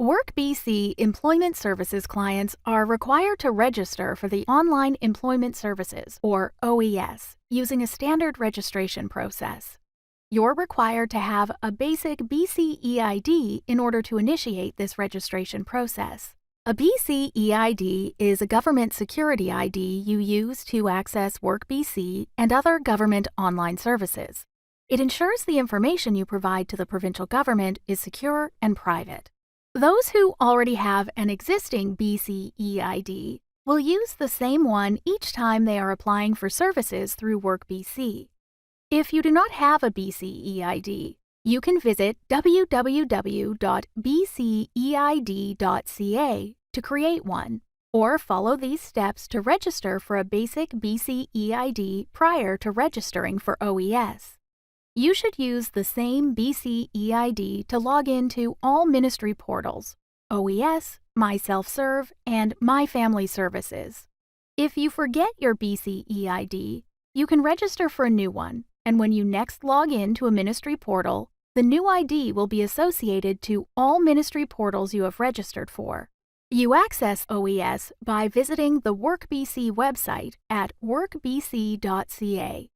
WorkBC Employment Services clients are required to register for the Online Employment Services, or OES, using a standard registration process. You're required to have a basic BCEID in order to initiate this registration process. A BCEID is a government security ID you use to access WorkBC and other government online services. It ensures the information you provide to the provincial government is secure and private. Those who already have an existing BCEID will use the same one each time they are applying for services through WorkBC. If you do not have a BCEID, you can visit www.bceid.ca to create one, or follow these steps to register for a basic BCEID prior to registering for OES. You should use the same BCEID to log into all ministry portals, OES, My Self-Serve, and My Family Services. If you forget your BCEID, you can register for a new one, and when you next log in to a ministry portal, the new ID will be associated to all ministry portals you have registered for. You access OES by visiting the WorkBC website at workbc.ca.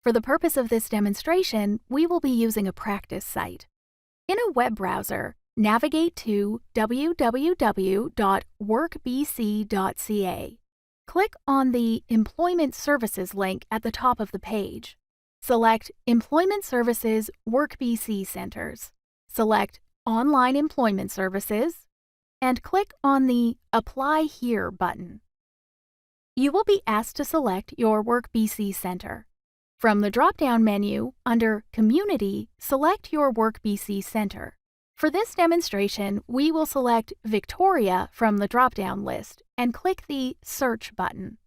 For the purpose of this demonstration, we will be using a practice site. In a web browser, navigate to www.workbc.ca. Click on the Employment Services link at the top of the page. Select Employment Services WorkBC Centers. Select Online Employment Services, and click on the Apply Here button. You will be asked to select your WorkBC Center. From the drop-down menu, under Community, select your WorkBC Center. For this demonstration, we will select Victoria from the drop-down list and click the Search button.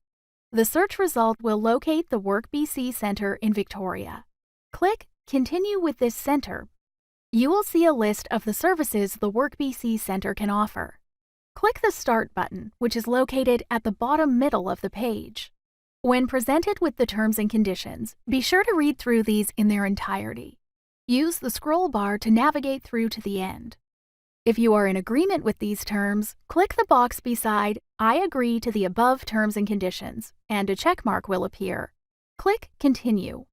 The search result will locate the WorkBC Center in Victoria. Click Continue with this center. You will see a list of the services the WorkBC Center can offer. Click the Start button, which is located at the bottom middle of the page. When presented with the terms and conditions, be sure to read through these in their entirety. Use the scroll bar to navigate through to the end. If you are in agreement with these terms, click the box beside I agree to the above terms and conditions, and a check mark will appear. Click Continue.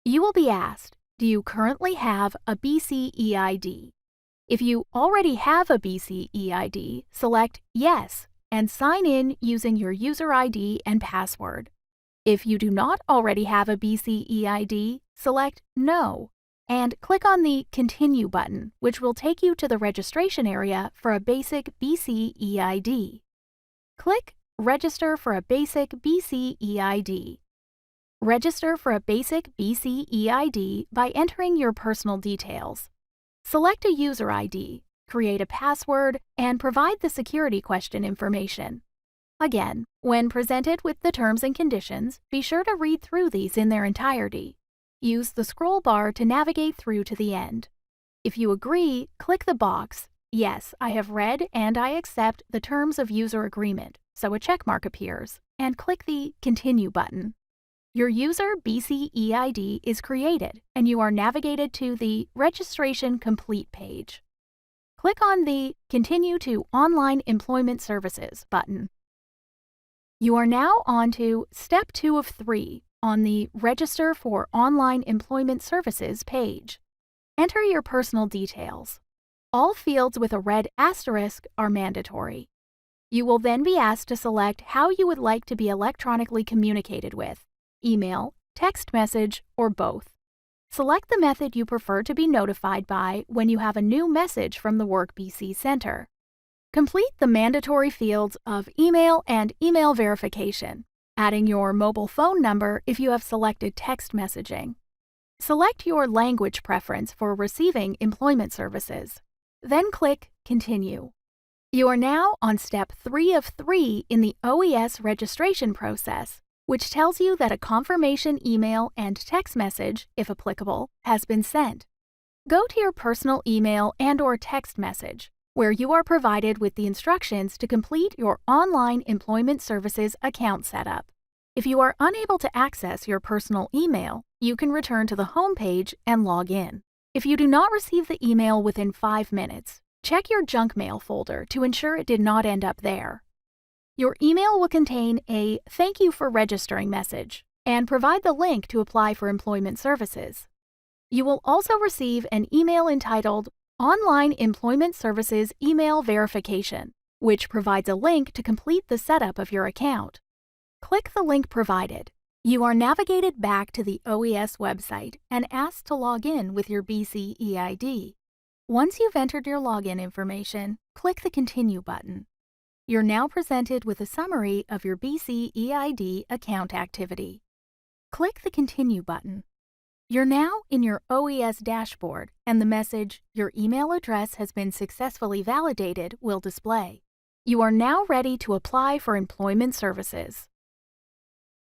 You will be asked, do you currently have a BCEID? If you already have a BCEID, select Yes and sign in using your user ID and password. If you do not already have a BCEID, select No and click on the Continue button, which will take you to the registration area for a basic BCEID. Click Register for a basic BCEID. Register for a basic BCEID by entering your personal details. Select a user ID, create a password, and provide the security question information. Again, when presented with the terms and conditions, be sure to read through these in their entirety. Use the scroll bar to navigate through to the end. If you agree, click the box, Yes, I have read and I accept the terms of user agreement, so a check mark appears, and click the Continue button. Your user BCEID is created, and you are navigated to the Registration Complete page. Click on the Continue to Online Employment Services button. You are now on to Step 2 of 3 on the Register for Online Employment Services page. Enter your personal details. All fields with a red asterisk are mandatory. You will then be asked to select how you would like to be electronically communicated with: email, text message, or both. Select the method you prefer to be notified by when you have a new message from the WorkBC Center. Complete the mandatory fields of email and email verification, adding your mobile phone number if you have selected text messaging. Select your language preference for receiving employment services. Then click Continue. You are now on Step 3 of 3 in the OES registration process, which tells you that a confirmation email and text message, if applicable, has been sent. Go to your personal email and/or text message, where you are provided with the instructions to complete your online employment services account setup. If you are unable to access your personal email, you can return to the home page and log in. If you do not receive the email within 5 minutes, Check your junk mail folder to ensure it did not end up there. Your email will contain a "Thank you for registering" message and provide the link to apply for employment services. You will also receive an email entitled Online Employment Services Email Verification, which provides a link to complete the setup of your account. Click the link provided. You are navigated back to the OES website and asked to log in with your BC EID. Once you've entered your login information, click the Continue button. You're now presented with a summary of your BC EID account activity. Click the Continue button. You're now in your OES dashboard, and the message, "Your email address has been successfully validated," will display. You are now ready to apply for employment services.